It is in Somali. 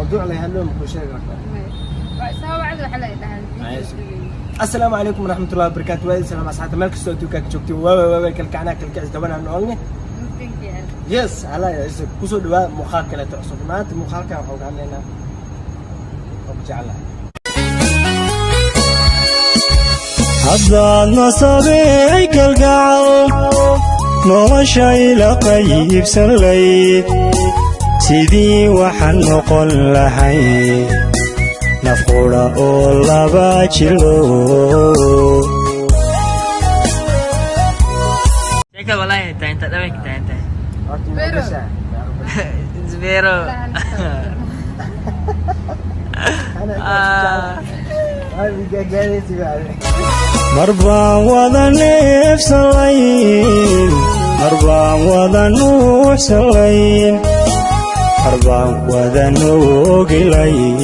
موضوع لا يهلهم كل شيء سوا بعد وحلا السلام عليكم ورحمة الله وبركاته. وين سلام أصحاب ملك السعودية كاك شوفتي و كالكعنا كالكعز دبنا نقولني يس على كسر دوا مخاكلة تعصب ما أنت مخاكلة أو عندنا وبجعلها haddaad nasabey kalgacal noloshay la qaybsan layd sidii waxaan noqon lahay naf qudha oo laba jilo Jeka wallahi inta dhawe inta Zbero marbaan wada neefsalayn marbaan wada nuuxsalayn marbaan wada noogilayn